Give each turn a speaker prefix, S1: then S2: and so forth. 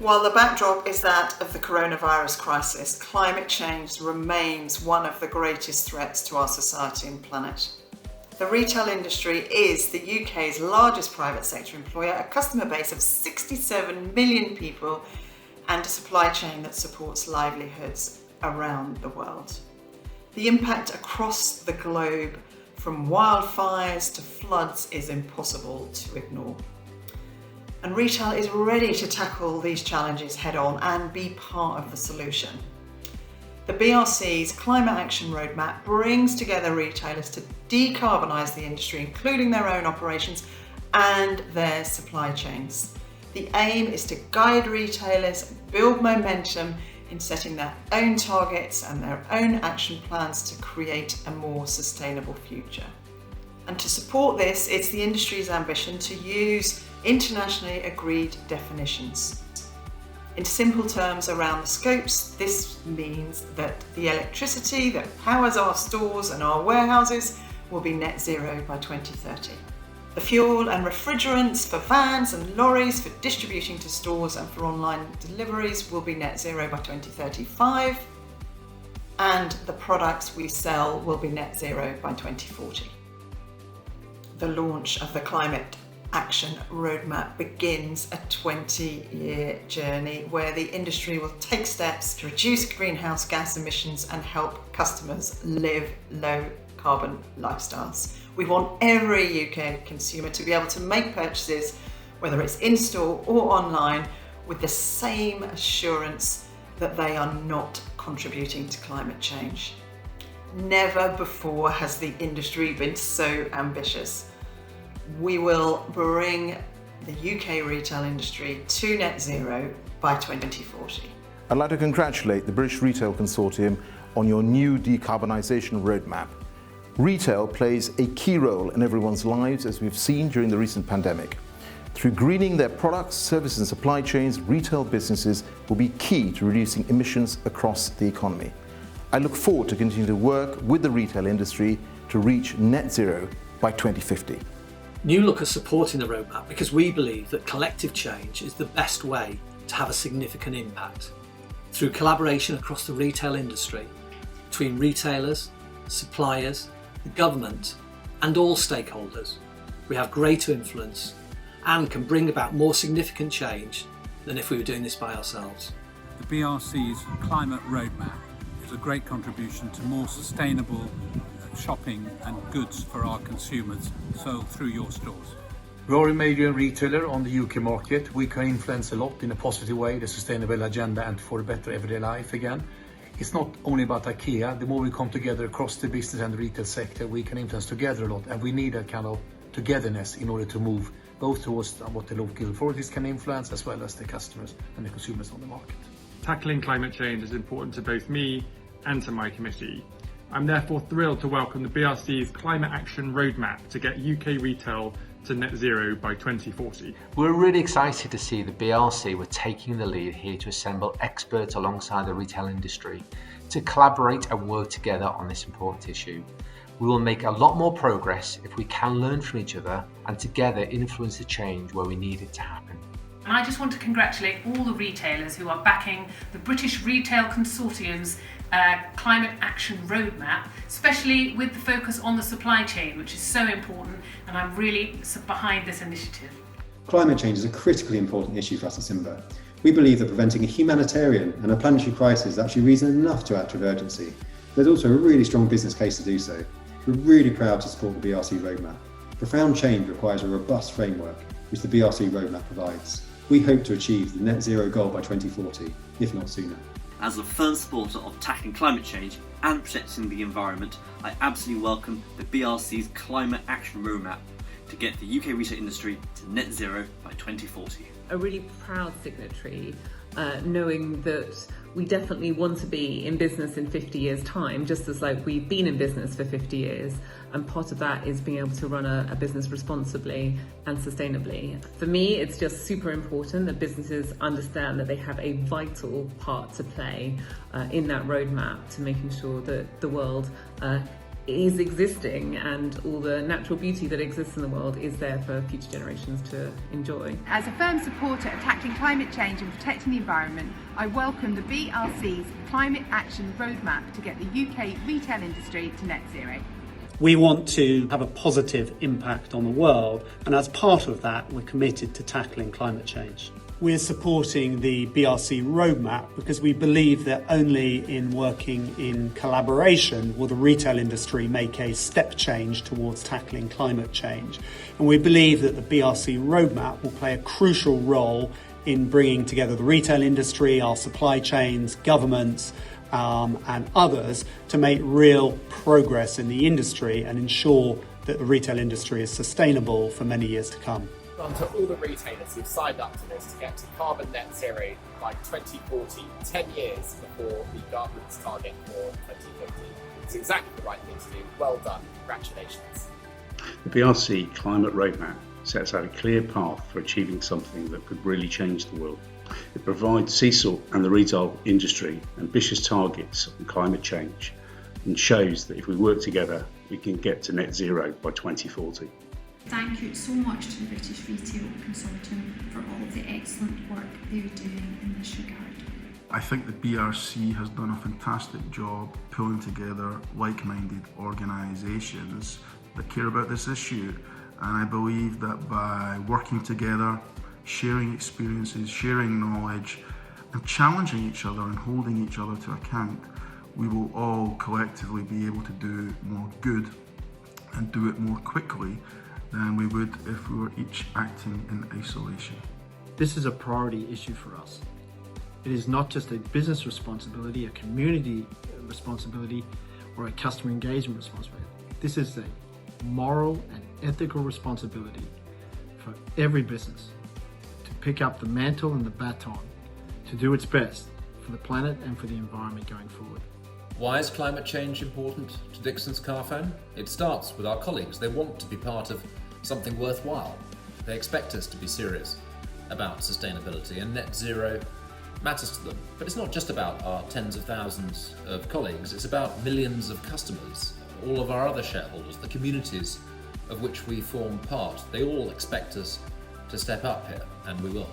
S1: While the backdrop is that of the coronavirus crisis, climate change remains one of the greatest threats to our society and planet. The retail industry is the UK's largest private sector employer, a customer base of 67 million people, and a supply chain that supports livelihoods around the world. The impact across the globe, from wildfires to floods, is impossible to ignore. And retail is ready to tackle these challenges head on and be part of the solution. The BRC's Climate Action Roadmap brings together retailers to decarbonise the industry, including their own operations and their supply chains. The aim is to guide retailers, build momentum in setting their own targets and their own action plans to create a more sustainable future. And to support this, it's the industry's ambition to use internationally agreed definitions. In simple terms around the scopes, this means that the electricity that powers our stores and our warehouses will be net zero by 2030. The fuel and refrigerants for vans and lorries for distributing to stores and for online deliveries will be net zero by 2035. And the products we sell will be net zero by 2040. The launch of the Climate Action Roadmap begins a 20-year journey where the industry will take steps to reduce greenhouse gas emissions and help customers live low carbon lifestyles. We want every UK consumer to be able to make purchases, whether it's in-store or online, with the same assurance that they are not contributing to climate change. Never before has the industry been so ambitious. We will bring the UK retail industry to net zero by 2040.
S2: I'd like to congratulate the British Retail Consortium on your new decarbonisation roadmap. Retail plays a key role in everyone's lives, as we've seen during the recent pandemic. Through greening their products, services and supply chains, retail businesses will be key to reducing emissions across the economy. I look forward to continuing to work with the retail industry to reach net zero by 2050.
S3: New Look are supporting the roadmap because we believe that collective change is the best way to have a significant impact. Through collaboration across the retail industry, between retailers, suppliers, the government and all stakeholders, we have greater influence and can bring about more significant change than if we were doing this by ourselves.
S4: The BRC's Climate Roadmap is a great contribution to more sustainable shopping and goods for our consumers, sold through your stores.
S5: We are a major retailer on the UK market. We can influence a lot in a positive way the sustainable agenda and for a better everyday life again. It's not only about IKEA. The more we come together across the business and the retail sector, we can influence together a lot, and we need a kind of togetherness in order to move both towards what the local authorities can influence as well as the customers and the consumers on the market.
S6: Tackling climate change is important to both me and to my committee. I'm therefore thrilled to welcome the BRC's Climate Action Roadmap to get UK retail to net zero by 2040.
S7: We're really excited to see the BRC were taking the lead here to assemble experts alongside the retail industry to collaborate and work together on this important issue. We will make a lot more progress if we can learn from each other and together influence the change where we need it to happen.
S8: And I just want to congratulate all the retailers who are backing the British Retail Consortium's Climate Action Roadmap, especially with the focus on the supply chain, which is so important, and I'm really behind this initiative.
S9: Climate change is a critically important issue for us at Simba. We believe that preventing a humanitarian and a planetary crisis is actually reason enough to act with urgency. There's also a really strong business case to do so. We're really proud to support the BRC Roadmap. Profound change requires a robust framework, which the BRC Roadmap provides. We hope to achieve the net zero goal by 2040, if not sooner.
S10: As a firm supporter of tackling climate change and protecting the environment, I absolutely welcome the BRC's Climate Action Roadmap to get the UK retail industry to net zero by 2040.
S11: A really proud signatory, knowing that we definitely want to be in business in 50 years' time, just as like we've been in business for 50 years. And part of that is being able to run a business responsibly and sustainably. For me, it's just super important that businesses understand that they have a vital part to play in that roadmap to making sure that the world is existing and all the natural beauty that exists in the world is there for future generations to enjoy.
S12: As a firm supporter of tackling climate change and protecting the environment, I welcome the BRC's Climate Action Roadmap to get the UK retail industry to net zero.
S13: We want to have a positive impact on the world, and as part of that, we're committed to tackling climate change. We're supporting the BRC roadmap because we believe that only in working in collaboration will the retail industry make a step change towards tackling climate change. And we believe that the BRC roadmap will play a crucial role in bringing together the retail industry, our supply chains, governments, and others to make real progress in the industry and ensure that the retail industry is sustainable for many years to come.
S14: To all the retailers who've signed up to this to get to carbon net zero by 2040, 10 years before the government's target for 2050. It's exactly the right thing to do. Well done. Congratulations.
S15: The BRC Climate Roadmap sets out a clear path for achieving something that could really change the world. It provides CSIL and the retail industry ambitious targets on climate change and shows that if we work together, we can get to net zero by 2040.
S16: Thank you so much to the British Retail Consortium for all of the excellent work they're doing in this regard.
S17: I think the BRC has done a fantastic job pulling together like-minded organisations that care about this issue, and I believe that by working together, sharing experiences, sharing knowledge and challenging each other and holding each other to account, we will all collectively be able to do more good and do it more quickly than we would if we were each acting in isolation.
S18: This is a priority issue for us. It is not just a business responsibility, a community responsibility, or a customer engagement responsibility. This is a moral and ethical responsibility for every business to pick up the mantle and the baton to do its best for the planet and for the environment going forward.
S19: Why is climate change important to Dixons Carphone? It starts with our colleagues. They want to be part of something worthwhile. They expect us to be serious about sustainability, and net zero matters to them. But it's not just about our tens of thousands of colleagues, it's about millions of customers, all of our other shareholders, the communities of which we form part. They all expect us to step up here, and we will.